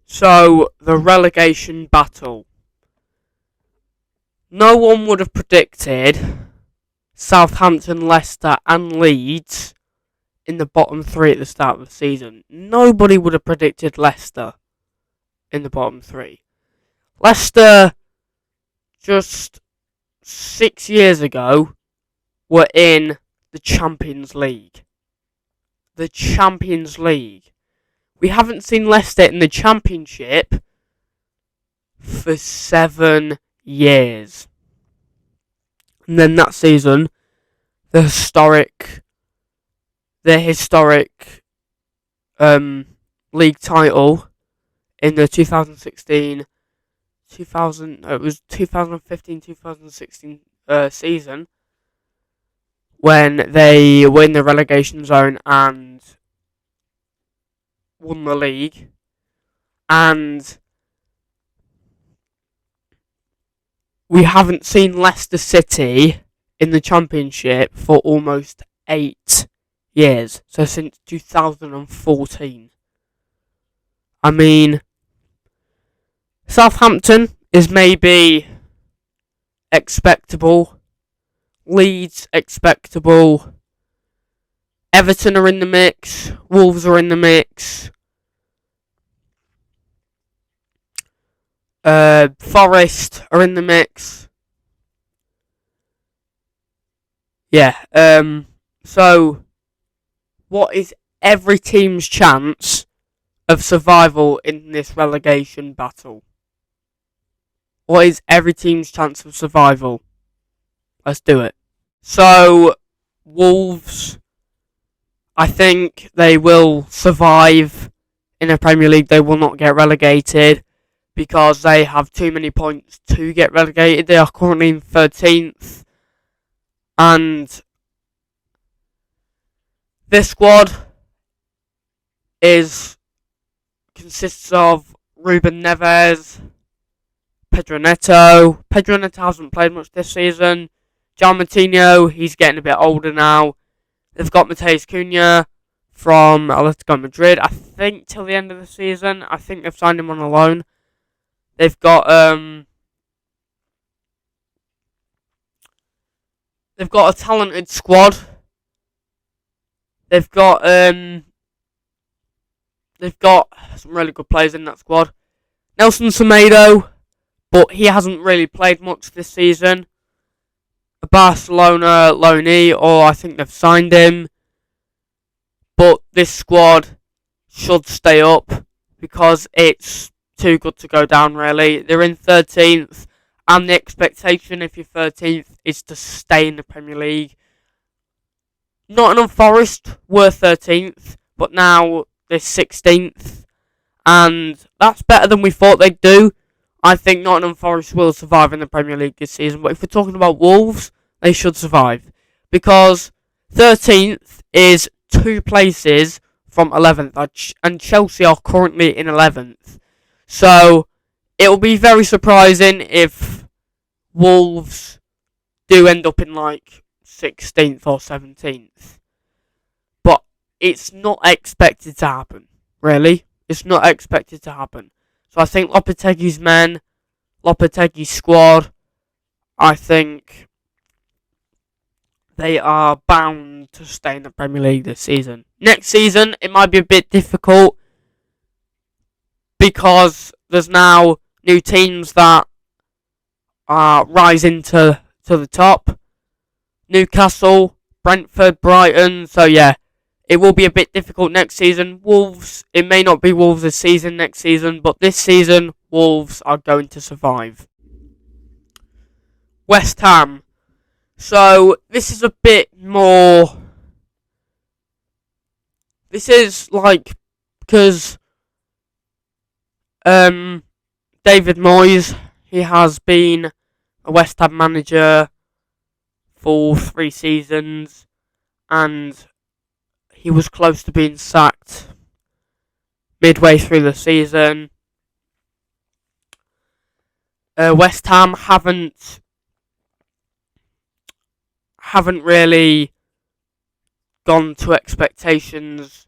So, the relegation battle. No one would have predicted Southampton, Leicester, and Leeds in the bottom three at the start of the season. Nobody would have predicted Leicester in the bottom three. Leicester, just 6 years ago, were in the Champions League. The Champions League. We haven't seen Leicester in the Championship for 7 years. And then that season, the historic league title in the 2015-2016 season, when they were in the relegation zone and won the league. And we haven't seen Leicester City in the Championship for almost 8 years. So since 2014. I mean, Southampton is maybe expectable. Leeds expectable. Everton are in the mix. Wolves are in the mix. Forest are in the mix. Yeah. So, what is every team's chance of survival in this relegation battle? What is every team's chance of survival? Let's do it. So, Wolves, I think they will survive in the Premier League. They will not get relegated because they have too many points to get relegated. They are currently in 13th. And this squad consists of Ruben Neves, Pedro Neto. Pedro Neto hasn't played much this season. John Martino, he's getting a bit older now. They've got Mateus Cunha from Atletico Madrid, I think, till the end of the season. I think they've signed him on a loan. They've got a talented squad. They've got some really good players in that squad. Nelson Semedo, but he hasn't really played much this season. A Barcelona loanee, or I think they've signed him. But this squad should stay up because it's too good to go down, really. They're in 13th, and the expectation, if you're 13th, is to stay in the Premier League. Nottingham Forest were 13th, but now they're 16th, and that's better than we thought they'd do. I think Nottingham Forest will survive in the Premier League this season, but if we're talking about Wolves, they should survive, because 13th is 2 places from 11th, and Chelsea are currently in 11th. So, it'll be very surprising if Wolves do end up in, 16th or 17th. But it's not expected to happen, really. It's not expected to happen. So I think Lopetegui's men, Lopetegui's squad, I think they are bound to stay in the Premier League this season. Next season, it might be a bit difficult because there's now new teams that are rising to the top. Newcastle, Brentford, Brighton. So yeah, it will be a bit difficult next season. Wolves, it may not be Wolves' season next season, but this season, Wolves are going to survive. West Ham. So, this is a bit more... This is because David Moyes, he has been a West Ham manager for 3 seasons, and he was close to being sacked midway through the season. West Ham haven't really gone to expectations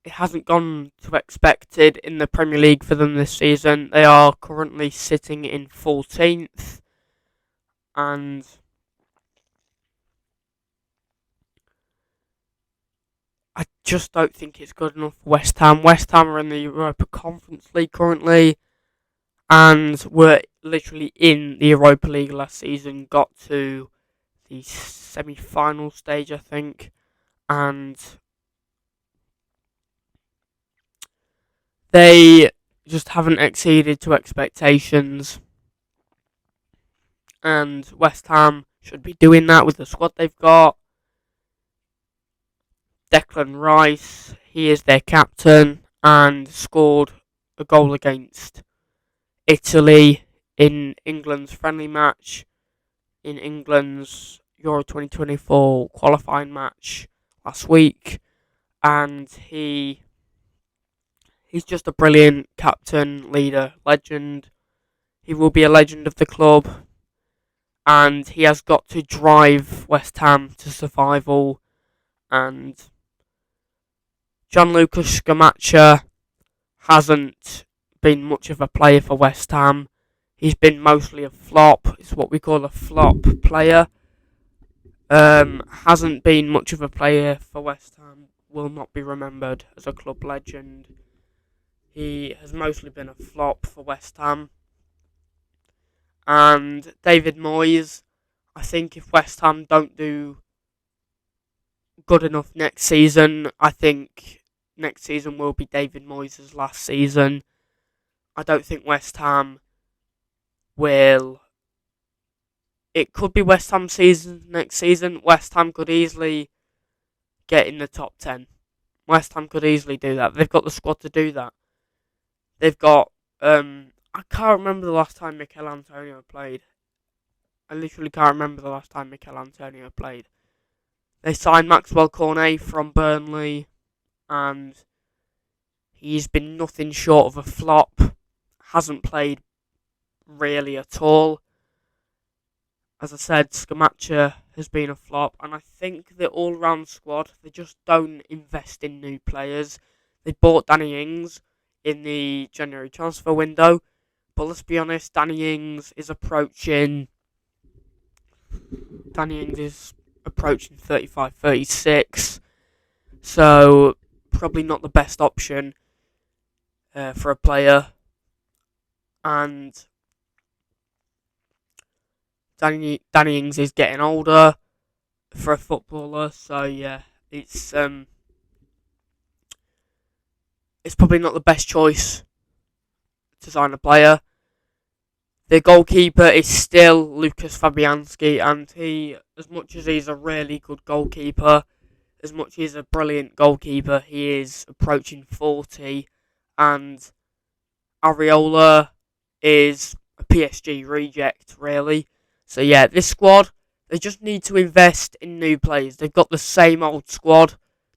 it hasn't gone to expected in the Premier League for them this season. They are currently sitting in 14th, and I just don't think it's good enough for West Ham. West Ham are in the Europa Conference League currently, and were literally in the Europa League last season, got to the semi-final stage, I think, and they just haven't exceeded to expectations, and West Ham should be doing that with the squad they've got. Declan Rice, he is their captain and scored a goal against Italy in England's friendly match, in England's Euro 2024 qualifying match last week, and he's just a brilliant captain, leader, legend. He will be a legend of the club, and he has got to drive West Ham to survival. And Gianluca Scamacca hasn't been much of a player for West Ham. He's been mostly a flop. It's what we call a flop player. Hasn't been much of a player for West Ham. Will not be remembered as a club legend. He has mostly been a flop for West Ham. And David Moyes, I think if West Ham don't do good enough next season, I think next season will be David Moyes' last season. I don't think West Ham will. It could be West Ham season next season. West Ham could easily get in the top 10. West Ham could easily do that. They've got the squad to do that. They've got, I can't remember the last time Mikel Antonio played. I literally can't remember the last time Mikel Antonio played. They signed Maxwell Cornet from Burnley, and he's been nothing short of a flop. Hasn't played really at all. As I said, Scamacca has been a flop, and I think the all-round squad, they just don't invest in new players. They bought Danny Ings in the January transfer window, but let's be honest, Danny Ings is approaching 35, 36, so probably not the best option for a player. And Danny Ings is getting older for a footballer, so yeah, it's probably not the best choice to sign a player. The goalkeeper is still Lucas Fabianski, and he, as much as he's a really good goalkeeper, as much as he's a brilliant goalkeeper, he is approaching 40, and Areola is a PSG reject, really. So yeah, this squad, they just need to invest in new players. They've got the same old squad.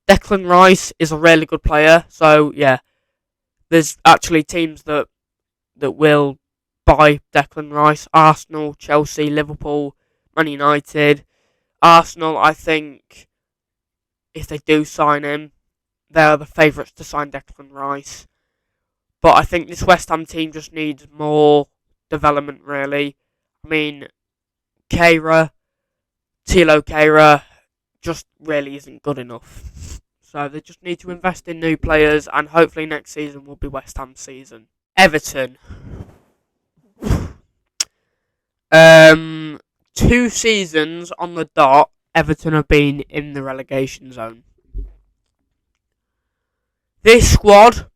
Declan Rice is a really good player, so yeah, there's actually teams that will buy Declan Rice. Arsenal, Chelsea, Liverpool, Man United. Arsenal, I think, if they do sign him, they are the favourites to sign Declan Rice. But I think this West Ham team just needs more development, really. I mean, Tilo Kehrer just really isn't good enough. So they just need to invest in new players, and hopefully next season will be West Ham's season. Everton. 2 seasons on the dot, Everton have been in the relegation zone. This squad,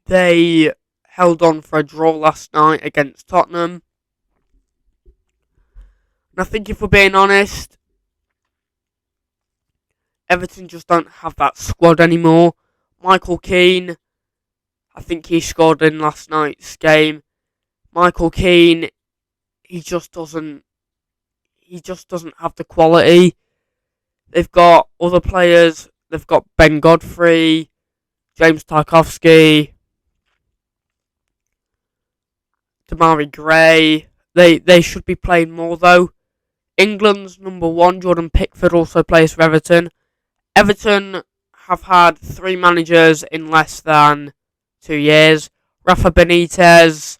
they held on for a draw last night against Tottenham. And I think if we're being honest, Everton just don't have that squad anymore. Michael Keane, I think he scored in last night's game. Michael Keane, he just doesn't have the quality. They've got other players. They've got Ben Godfrey, James Tarkowski, Damari Gray. They should be playing more though. England's number 1, Jordan Pickford, also plays for Everton. Everton have had 3 managers in less than 2 years. Rafa Benitez,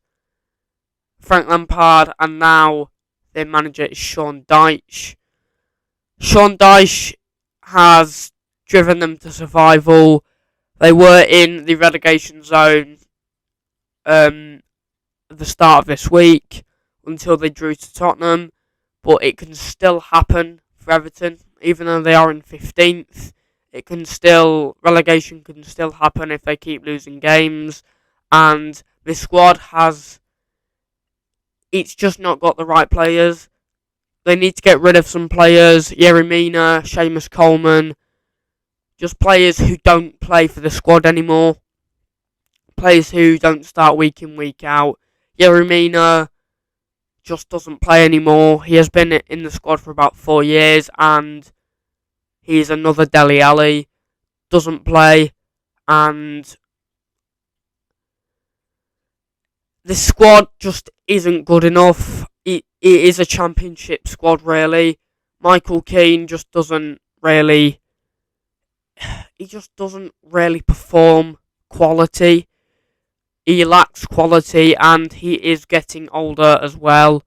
Frank Lampard, and now their manager is Sean Dyche. Sean Dyche has driven them to survival. They were in the relegation zone at the start of this week until they drew to Tottenham, but it can still happen for Everton, even though they are in 15th. Relegation can still happen if they keep losing games, and this squad it's just not got the right players. They need to get rid of some players, Yerry Mina, Seamus Coleman, just players who don't play for the squad anymore, players who don't start week in, week out. Yerry Mina just doesn't play anymore. He has been in the squad for about 4 years, and he's another Dele Alli, doesn't play, and this squad just isn't good enough. It is a championship squad, really. Michael Keane just doesn't really perform quality. He lacks quality, and he is getting older as well.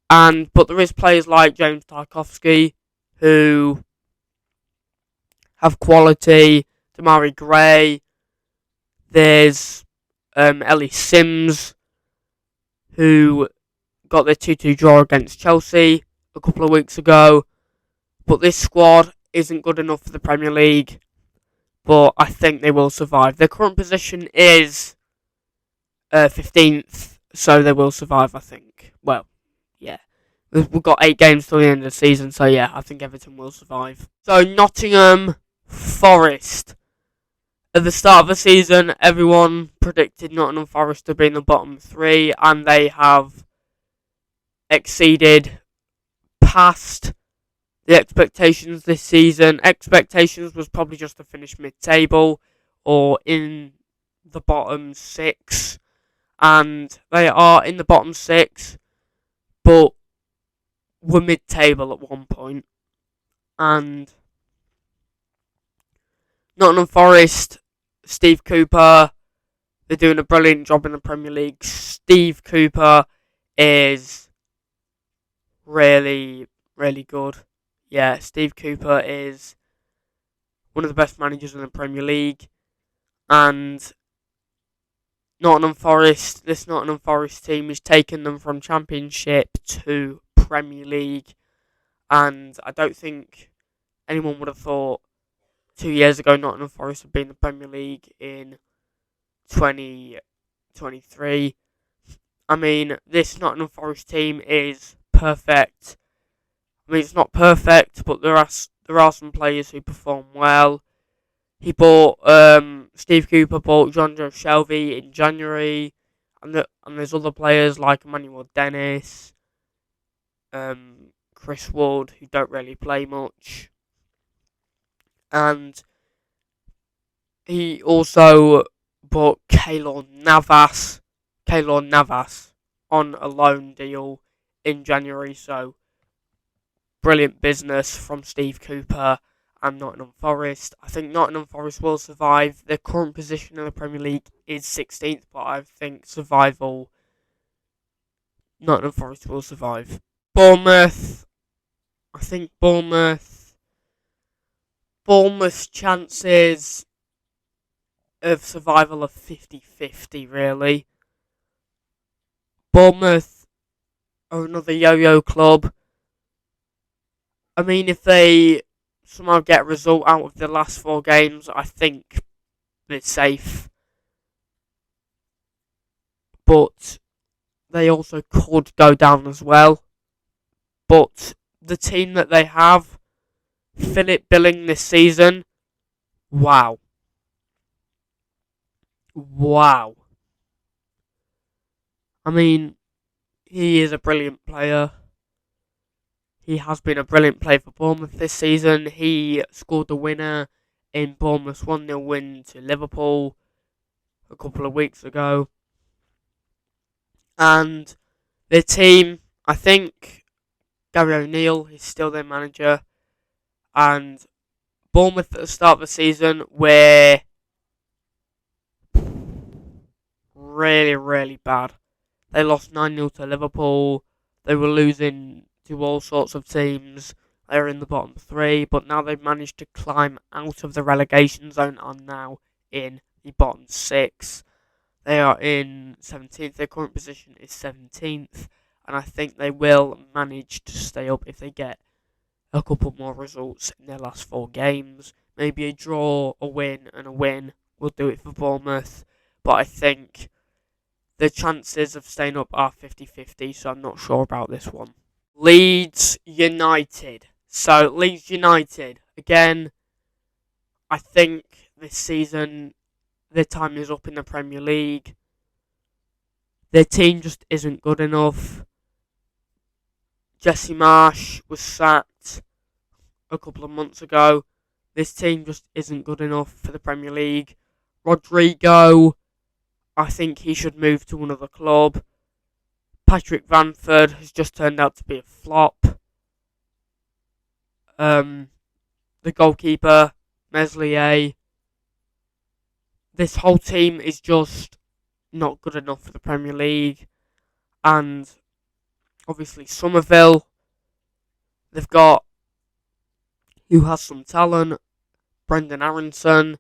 But there is players like James Tarkowski who have quality. Damari Gray. There's Ellie Sims, who got their 2-2 draw against Chelsea a couple of weeks ago. But this squad isn't good enough for the Premier League. But I think they will survive. Their current position is 15th, so they will survive, I think. Well, yeah. We've got 8 games till the end of the season, so yeah, I think Everton will survive. So, Nottingham Forest. At the start of the season, everyone predicted Nottingham Forest to be in the bottom 3, and they have exceeded past the expectations this season. Expectations was probably just to finish mid-table or in the bottom 6, and they are in the bottom 6, but were mid-table at one point. And Nottingham Forest, Steve Cooper, they're doing a brilliant job in the Premier League. Steve Cooper is really, really good. Yeah, Steve Cooper is one of the best managers in the Premier League. And this Nottingham Forest team has taken them from Championship to Premier League. And I don't think anyone would have thought 2 years ago Nottingham Forest would be in the Premier League in 2023. I mean, this Nottingham Forest team is perfect. I mean, it's not perfect, but there are some players who perform well. Steve Cooper bought John Joe Shelby in January, and there's other players like Emmanuel Dennis, Chris Wood, who don't really play much. And he also bought Keylor Navas on a loan deal in January. So, brilliant business from Steve Cooper and Nottingham Forest. I think Nottingham Forest will survive. Their current position in the Premier League is 16th, but I think Nottingham Forest will survive. Bournemouth's chances of survival are 50-50, really. Bournemouth are another yo-yo club. I mean, if they somehow get a result out of the last 4 games, I think they're safe. But they also could go down as well. But the team that they have, Philip Billing this season, wow. I mean, he is a brilliant player. He has been a brilliant player for Bournemouth this season. He scored the winner in Bournemouth's 1-0 win to Liverpool a couple of weeks ago. And their team, I think Gary O'Neill is still their manager. And Bournemouth at the start of the season were really, really bad. They lost 9-0 to Liverpool. They were losing to all sorts of teams. They were in the bottom three, but now they've managed to climb out of the relegation zone and are now in the bottom six. They are in 17th. Their current position is 17th, and I think they will manage to stay up if they get a couple more results in their last 4 games. Maybe a draw, a win, and a win will do it for Bournemouth. But I think the chances of staying up are 50-50, so I'm not sure about this one. Leeds United. So, Leeds United, again, I think this season their time is up in the Premier League. Their team just isn't good enough. Jesse Marsh was sacked a couple of months ago. This team just isn't good enough for the Premier League. Rodrigo, I think he should move to another club. Patrick Bamford has just turned out to be a flop. The goalkeeper, Meslier. This whole team is just not good enough for the Premier League. And obviously Somerville, they've got, who has some talent, Brendan Aronson.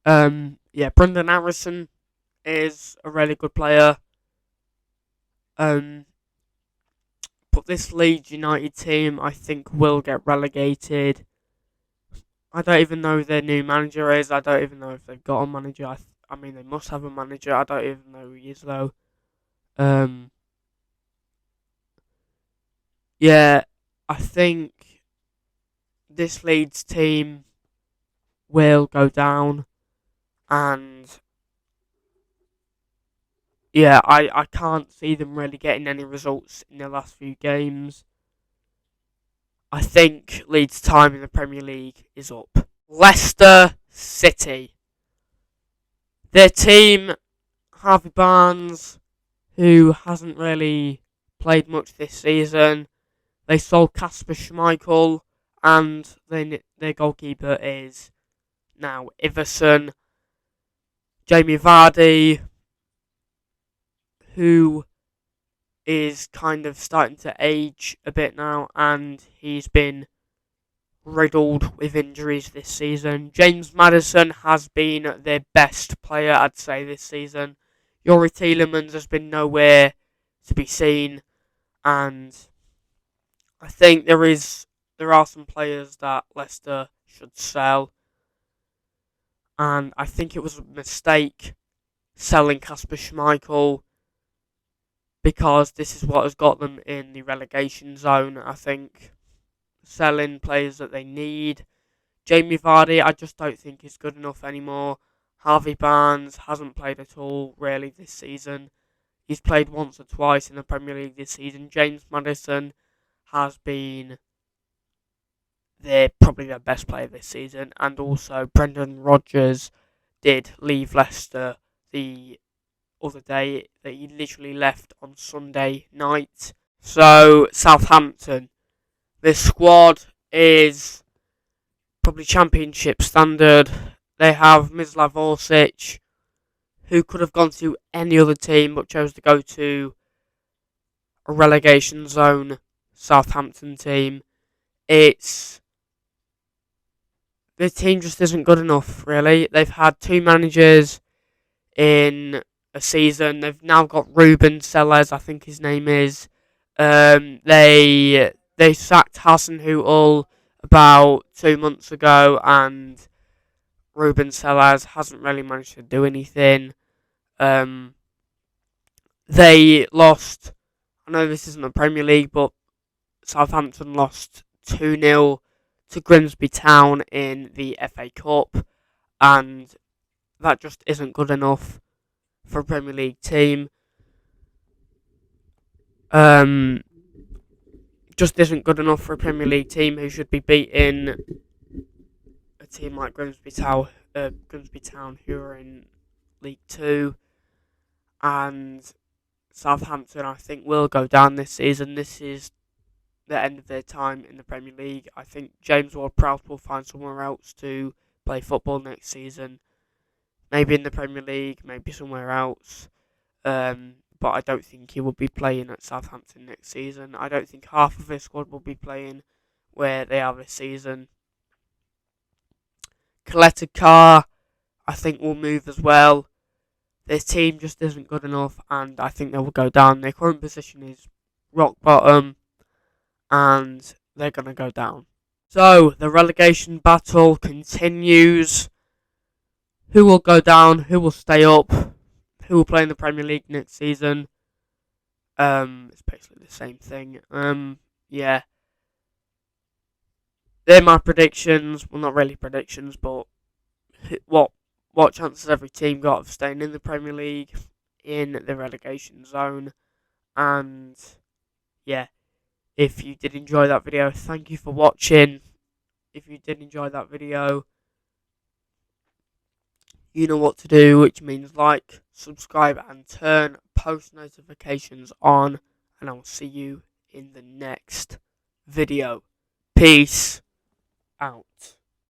Brendan Aronson is a really good player. But this Leeds United team, I think, will get relegated. I don't even know who their new manager is. I don't even know if they've got a manager. I mean, they must have a manager. I don't even know who he is, though. I think this Leeds team will go down. And I can't see them really getting any results in their last few games. I think Leeds' time in the Premier League is up. Leicester City. Their team, Harvey Barnes, who hasn't really played much this season. They sold Kasper Schmeichel, and their goalkeeper is now Iverson. Jamie Vardy, who is kind of starting to age a bit now, and he's been riddled with injuries this season. James Maddison has been their best player, I'd say, this season. Youri Tielemans has been nowhere to be seen, and I think there are some players that Leicester should sell, and I think it was a mistake selling Kasper Schmeichel, because this is what has got them in the relegation zone. I think selling players that they need. Jamie Vardy, I just don't think is good enough anymore. Harvey Barnes hasn't played at all really this season. He's played once or twice in the Premier League this season. James Maddison has been probably their best player this season, and also Brendan Rodgers did leave Leicester the other day. That he literally left on Sunday night. So Southampton, this squad is probably Championship standard. They have Mislav Orsic, who could have gone to any other team but chose to go to a relegation zone Southampton team. The team just isn't good enough, really. They've had 2 managers in a season. They've now got Ruben Sellers, I think his name is. They sacked Hasenhüttl about 2 months ago, and Ruben Sellers hasn't really managed to do anything. They lost. I know this isn't the Premier League, but Southampton lost 2-0 to Grimsby Town in the FA Cup, and that just isn't good enough for a Premier League team. Just isn't good enough for a Premier League team who should be beating a team like Grimsby Town, who are in League 2, and Southampton, I think, will go down this season. This is the end of their time in the Premier League. I think James Ward-Prowse will find somewhere else to play football next season. Maybe in the Premier League, maybe somewhere else. But I don't think he will be playing at Southampton next season. I don't think half of his squad will be playing where they are this season. Coletta Carr, I think, will move as well. Their team just isn't good enough, and I think they will go down. Their current position is rock bottom, and they're going to go down. So, the relegation battle continues. Who will go down? Who will stay up? Who will play in the Premier League next season? It's basically the same thing. Yeah. They're my predictions. Well, not really predictions, but what chances every team got of staying in the Premier League, in the relegation zone. And yeah, if you did enjoy that video, thank you for watching. If you did enjoy that video, you know what to do, which means like, subscribe, and turn post notifications on. And I will see you in the next video. Peace out.